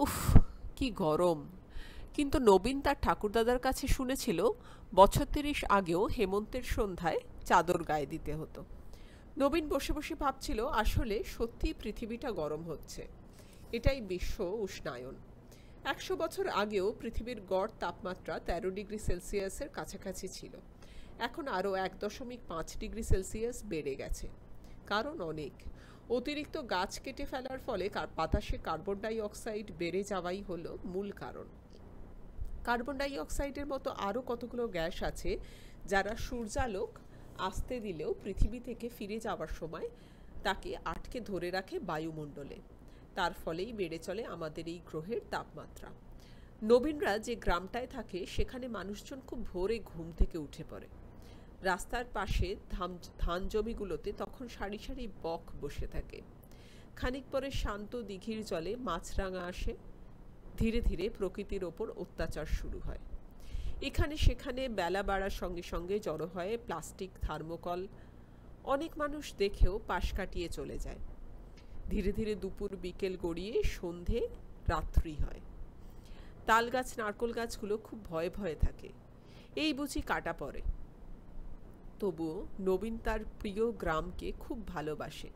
উফ, কি গরম! কিন্তু নবীন তার ঠাকুরদাদার কাছে শুনেছিল বছর ৩০ আগেও হেমন্তের সন্ধ্যায় চাদর গায়ে দিতে হতো। নবীন বসে বসে ভাবছিল আসলে সত্যি পৃথিবীটা গরম হচ্ছে। এটাই বিশ্ব উষ্ণায়ন। ১০০ বছর আগেও পৃথিবীর গড় তাপমাত্রা ১৩ ডিগ্রি সেলসিয়াসের কাছাকাছি ছিল। এখন আরও ১.৫ ডিগ্রি সেলসিয়াস বেড়ে গেছে। কারণ অনেক অতিরিক্ত গাছ কেটে ফেলার ফলে বাতাসে কার্বন ডাই অক্সাইড বেড়ে যাওয়াই হলো মূল কারণ। কার্বন ডাই অক্সাইডের মতো আরও কতগুলো গ্যাস আছে যারা সূর্যালোক আসতে দিলেও পৃথিবী থেকে ফিরে যাওয়ার সময় তাকে আটকে ধরে রাখে বায়ুমণ্ডলে। তার ফলেই বেড়ে চলে আমাদের এই গ্রহের তাপমাত্রা। নবীনরা যে গ্রামটায় থাকে সেখানে মানুষজন খুব ভোরে ঘুম থেকে উঠে পড়ে। রাস্তার পাশে ধান জমিগুলোতে তখন সারি সারি বক বসে থাকে। খানিক পরে শান্ত দিঘির জলে মাছরাঙা আসে। ধীরে ধীরে প্রকৃতির ওপর অত্যাচার শুরু হয়। এখানে সেখানে বেলা বাড়ার সঙ্গে সঙ্গে জড়ো হয় প্লাস্টিক, থার্মোকল। অনেক মানুষ দেখেও পাশ কাটিয়ে চলে যায়। ধীরে ধীরে দুপুর বিকেল গড়িয়ে সন্ধে রাত্রি হয়। তাল গাছ, নারকোল গাছগুলো খুব ভয়ে ভয়ে থাকে, এই বুঝি কাটা পড়ে। তবুও নবীন তার প্রিয় গ্রামকে খুব ভালোবাসে।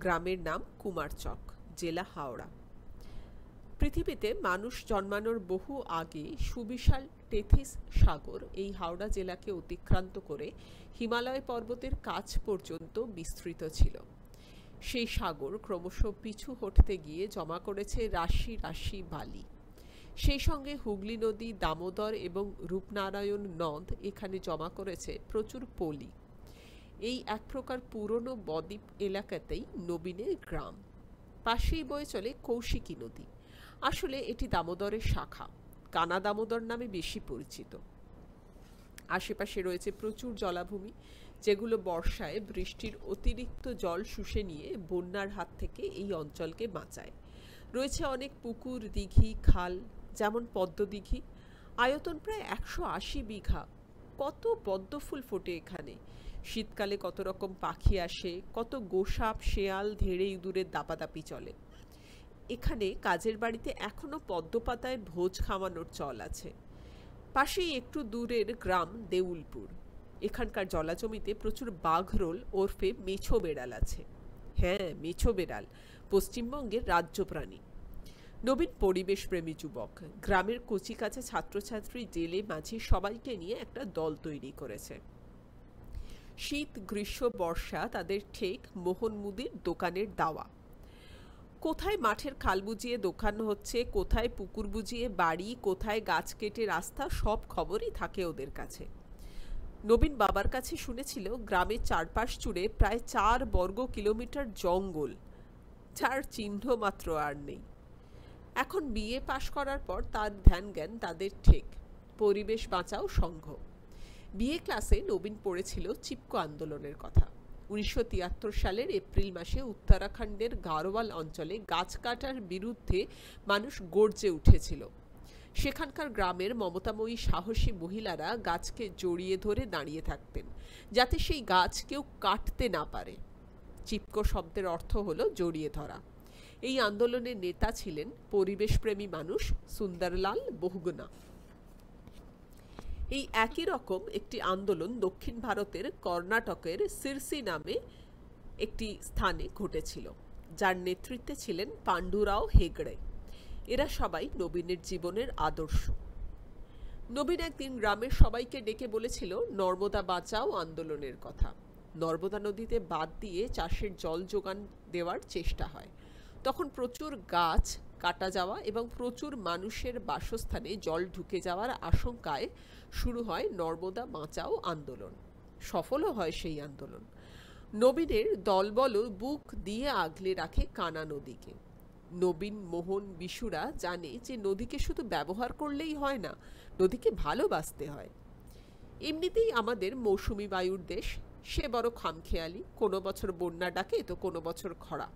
গ্রামের নাম কুমারচক, জেলা হাওড়া। পৃথিবীতে মানুষ জন্মানোর বহু আগে সুবিশাল টেথিস সাগর এই হাওড়া জেলাকে অতিক্রান্ত করে হিমালয় পর্বতের কাছ পর্যন্ত বিস্তৃত ছিল। সেই সাগর ক্রমশ পিছু হটতে গিয়ে জমা করেছে রাশি রাশি বালি। সেই সঙ্গে হুগলি নদী, দামোদর এবং রূপনারায়ণ নদ এখানে জমা করেছে প্রচুর পলি। এই এক প্রকার পুরনো বদ্বীপ এলাকাতেই নবীনের গ্রাম। পাশেই বয়ে চলে কৌশিকী নদী। আসলে এটি দামোদরের শাখা, কানা দামোদর নামে বেশি পরিচিত। আশেপাশে রয়েছে প্রচুর জলাভূমি, যেগুলো বর্ষায় বৃষ্টির অতিরিক্ত জল শুষে নিয়ে বন্যার হাত থেকে এই অঞ্চলকে বাঁচায়। রয়েছে অনেক পুকুর, দিঘি, খাল, যেমন পদ্মদিঘি। আয়তন প্রায় ১৮০ বিঘা। কত পদ্মফুল ফোটে এখানে। শীতকালে কত রকম পাখি আসে, কত গোসাপ, শেয়াল, ধেড়ে ইঁদুরের দাপাদাপি চলে। এখানে কাজের বাড়িতে এখনো পদ্মপাতায় ভোজ খাওয়ানোর চল আছে। পাশেই একটু দূরের গ্রাম দেউলপুর। এখানকার জলাজমিতে প্রচুর বাঘরোল ওরফে মেছো বেড়াল আছে। হ্যাঁ, মেছো বেড়াল পশ্চিমবঙ্গের রাজ্য প্রাণী। নবীন পরিবেশ প্রেমী যুবক। গ্রামের কচিকাঁচা ছাত্রছাত্রী, জেলে, মাঝি সবাইকে নিয়ে একটা দল তৈরি করেছে। শীত, গ্রীষ্ম, বর্ষা তাদের ঠিক মোহন মুদির দোকানের দাওয়া। কোথায় মাঠের খাল বুঝিয়ে দোকান হচ্ছে, কোথায় পুকুর বুঝিয়ে বাড়ি, কোথায় গাছ কেটে রাস্তা, সব খবরই থাকে ওদের কাছে। নবীন বাবার কাছে শুনেছিল গ্রামের চারপাশ জুড়ে প্রায় ৪ বর্গ কিলোমিটার জঙ্গল, যার চিহ্ন মাত্র আর নেই। এখন বিএ পাশ করার পর তার ধ্যান জ্ঞান তাদের ঠিক পরিবেশ বাঁচাও সংঘ। বিএ ক্লাসে নবীন পড়েছিল চিপকো আন্দোলনের কথা। ১৯৭৩ সালের এপ্রিল মাসে উত্তরাখণ্ডের গারোয়াল অঞ্চলে গাছ কাটার বিরুদ্ধে মানুষ গর্জে উঠেছিল। সেখানকার গ্রামের মমতাময়ী সাহসী মহিলারা গাছকে জড়িয়ে ধরে দাঁড়িয়ে থাকতেন, যাতে সেই গাছ কেউ কাটতে না পারে। চিপকো শব্দের অর্থ হলো জড়িয়ে ধরা। এই আন্দোলনের নেতা ছিলেন পরিবেশপ্রেমী মানুষ সুন্দরলাল বহুগুণা। এই একই রকম একটি আন্দোলন দক্ষিণ ভারতের কর্ণাটকের সিরসি নামে একটি স্থানে ঘটেছিল, যার নেতৃত্বে ছিলেন পাণ্ডুরাও হেগড়ে। এরা সবাই নবীনের জীবনের আদর্শ। নবীন একদিন গ্রামের সবাইকে ডেকে বলেছিল নর্মদা বাঁচাও আন্দোলনের কথা। নর্মদা নদীতে বাঁধ দিয়ে চাষের জল যোগান দেওয়ার চেষ্টা হয়। তখন প্রচুর গাছ কাটা যাওয়া এবং প্রচুর মানুষের বাসস্থানে জল ঢুকে যাওয়ার আশঙ্কায় শুরু হয় নর্মদা বাঁচাও আন্দোলন। সফলও হয় সেই আন্দোলন। নবীনের দলবল বুক দিয়ে আগলে রাখে কানা নদীকে। নবীন, মোহন, বিশুরা জানে যে নদীকে শুধু ব্যবহার করলেই হয় না, নদীকে ভালোবাসতে হয়। এমনিতেই আমাদের মৌসুমি বায়ুর দেশ, সে বড় খামখেয়ালি। কোনো বছর বন্যা ডাকে তো কোনো বছর খরা।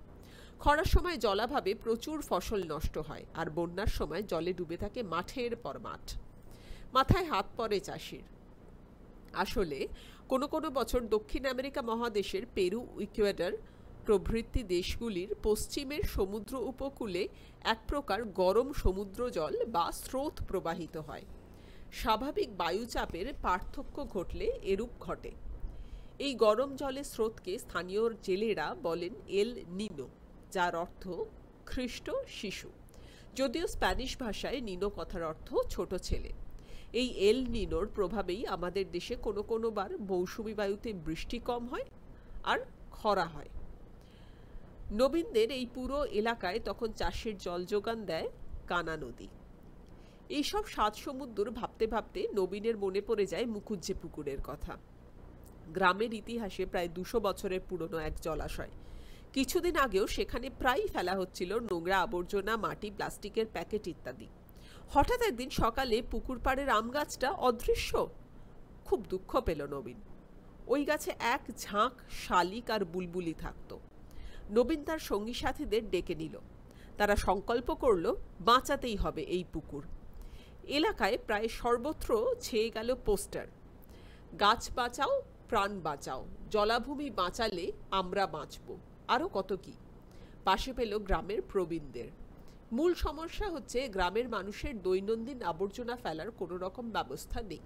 খরার সময় জলাভাবে প্রচুর ফসল নষ্ট হয়, আর বন্যার সময় জলে ডুবে থাকে মাঠের পর মাঠ। মাথায় হাত পড়ে চাষির। আসলে কোনো কোনো বছর দক্ষিণ আমেরিকা মহাদেশের পেরু, ইকুয়েডর প্রভৃতি দেশগুলির পশ্চিমের সমুদ্র উপকূলে এক প্রকার গরম সমুদ্র জল বা স্রোত প্রবাহিত হয়। স্বাভাবিক বায়ুচাপের পার্থক্য ঘটলে এরূপ ঘটে। এই গরম জলের স্রোতকে স্থানীয় জেলেরা বলেন এল নিনো, যার অর্থ খ্রিস্ট শিশু। যদিও স্প্যানিশ ভাষায় নিনো কথার অর্থ ছোট ছেলে। এই এল নিনোর প্রভাবেই আমাদের দেশে কোনো কোনো বার মৌসুমি বায়ুতে বৃষ্টি কম হয় আর খরা হয়। নবীনদের এই পুরো এলাকায় তখন চাষের জল যোগান দেয় কানা নদী। এইসব সাত সমুদ্র ভাবতে ভাবতে নবীনের মনে পড়ে যায় মুকুজ্জে পুকুরের কথা। গ্রামের ইতিহাসে প্রায় 200 বছরের পুরনো এক জলাশয়। কিছুদিন আগেও সেখানে প্রায়ই ফেলা হচ্ছিল নোংরা আবর্জনা, মাটি, প্লাস্টিকের প্যাকেট ইত্যাদি। হঠাৎ একদিন সকালে পুকুর পাড়ের আম গাছটা অদৃশ্য। খুব দুঃখ পেল নবীন। ওই গাছে এক ঝাঁক শালিক আর বুলবুলি থাকত। নবীন তার সঙ্গী সাথীদের ডেকে নিল। তারা সংকল্প করল বাঁচাতেই হবে এই পুকুর। এলাকায় প্রায় সর্বত্র ছেয়ে গেল পোস্টার, গাছ বাঁচাও, প্রাণ বাঁচাও, জলাভূমি বাঁচালে আমরা বাঁচব, আরও কত কি। পাশে পেল গ্রামের প্রবীণদের। মূল সমস্যা হচ্ছে গ্রামের মানুষের দৈনন্দিন আবর্জনা ফেলার কোনো রকম ব্যবস্থা নেই।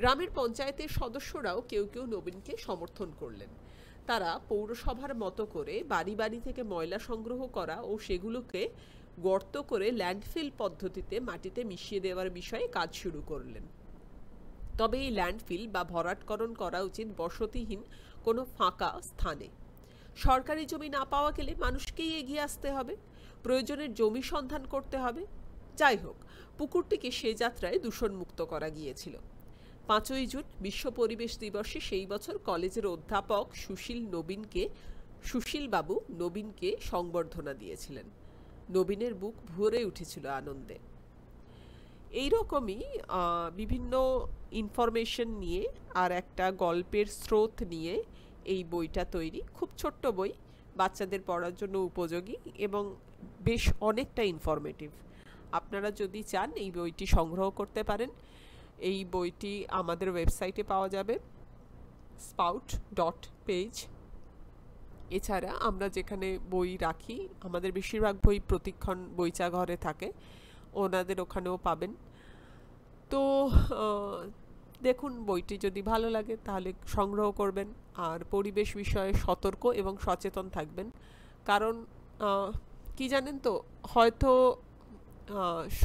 গ্রামের পঞ্চায়েতের সদস্যরাও কেউ কেউ নবীনকে সমর্থন করলেন। তারা পৌরসভার মতো করে বাড়ি বাড়ি থেকে ময়লা সংগ্রহ করা ও সেগুলোকে গর্ত করে ল্যান্ডফিল পদ্ধতিতে মাটিতে মিশিয়ে দেওয়ার বিষয়ে কাজ শুরু করলেন। তবে এই ল্যান্ডফিল বা ভরাটকরণ করা উচিত বসতিহীন কোনো ফাঁকা স্থানে। সরকারি জমি না পাওয়া গেলে মানুষকেই এগিয়ে আসতে হবে, প্রয়োজনের জমি সন্ধান করতে হবে। যাই হোক, পুকুরটিকে সে যাত্রায় দূষণমুক্ত করা গিয়েছিল। 5ই জুন বিশ্ব পরিবেশ দিবসে সেই বছর কলেজের অধ্যাপক সুশীলবাবু নবীনকে সংবর্ধনা দিয়েছিলেন। নবীনের বুক ভরে উঠেছিল আনন্দে। এইরকমই বিভিন্ন ইনফরমেশন নিয়ে আর একটা গল্পের স্রোত নিয়ে এই বইটা তৈরি। খুব ছোট্ট বই, বাচ্চাদের পড়ার জন্য উপযোগী এবং বেশ অনেকটা ইনফরমেটিভ। আপনারা যদি চান এই বইটি সংগ্রহ করতে পারেন। এই বইটি আমাদের ওয়েবসাইটে পাওয়া যাবে, spout.page। এছাড়া আমরা যেখানে বই রাখি, আমাদের বেশিরভাগ বই প্রতিক্ষণ বইচা ঘরে থাকে, ওনাদের ওখানেও পাবেন। তো দেখুন, বইটি যদি ভালো লাগে তাহলে সংগ্রহ করবেন। আর পরিবেশ বিষয়ে সতর্ক এবং সচেতন থাকবেন। কারণ কি জানেন তো, হয়তো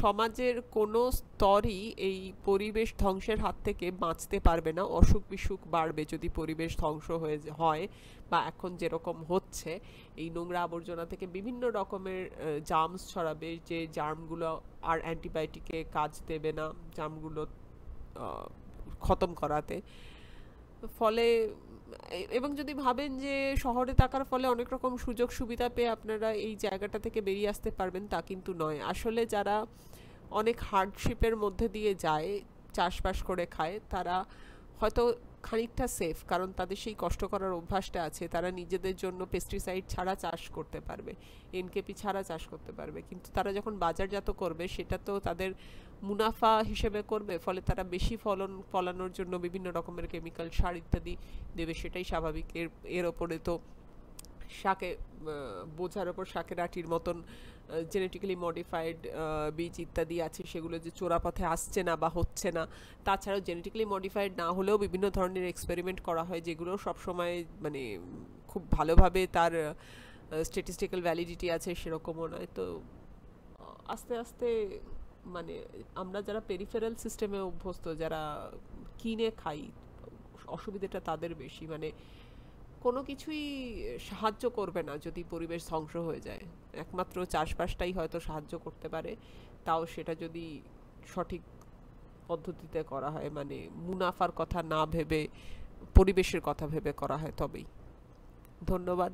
সমাজের কোনো স্তরই এই পরিবেশ ধ্বংসের হাত থেকে বাঁচতে পারবে না। অসুখ বিসুখ বাড়বে যদি পরিবেশ ধ্বংস হয়, বা এখন যেরকম হচ্ছে, এই নোংরা আবর্জনা থেকে বিভিন্ন রকমের জার্মস ছড়াবে, যে জার্মগুলো আর অ্যান্টিবায়োটিকে কাজ দেবে না জার্মগুলো খতম করাতে। ফলে এবং যদি ভাবেন যে শহরে থাকার ফলে অনেক রকম সুযোগ সুবিধা পেয়ে আপনারা এই জায়গাটা থেকে বেরিয়ে আসতে পারবেন, তা কিন্তু নয়। আসলে যারা অনেক হার্ডশিপের মধ্যে দিয়ে যায়, চাষবাস করে খায়, তারা হয়তো খানিকটা সেফ, কারণ তাদের সেই কষ্ট করার অভ্যাসটা আছে। তারা নিজেদের জন্য পেস্টিসাইড ছাড়া চাষ করতে পারবে, এনকেপি ছাড়া চাষ করতে পারবে। কিন্তু তারা যখন বাজারজাত করবে, সেটা তো তাদের মুনাফা হিসেবে করবে। ফলে তারা বেশি ফলানোর জন্য বিভিন্ন রকমের কেমিক্যাল, সার ইত্যাদি দেবে, সেটাই স্বাভাবিক। এর ওপরে তো শাকে বোঝার ওপর শাকের আটির মতন জেনেটিক্যালি মডিফাইড বীজ ইত্যাদি আছে, সেগুলো যে চোরাপথে আসছে না বা হচ্ছে না। তাছাড়াও জেনেটিক্যালি মডিফাইড না হলেও বিভিন্ন ধরনের এক্সপেরিমেন্ট করা হয়, যেগুলো সবসময় মানে খুব ভালোভাবে তার স্ট্যাটিস্টিক্যাল ভ্যালিডিটি আছে সেরকমও নয়। তো আস্তে আস্তে মানে আমরা যারা পেরিফেরাল সিস্টেমে অভ্যস্ত, যারা কিনে খাই, অসুবিধাটা তাদের বেশি। মানে কোনো কিছুই সাহায্য করবে না যদি পরিবেশ ধ্বংস হয়ে যায়। একমাত্র চাষবাসটাই হয়তো সাহায্য করতে পারে, তাও সেটা যদি সঠিক পদ্ধতিতে করা হয়, মানে মুনাফার কথা না ভেবে পরিবেশের কথা ভেবে করা হয় তবেই। ধন্যবাদ।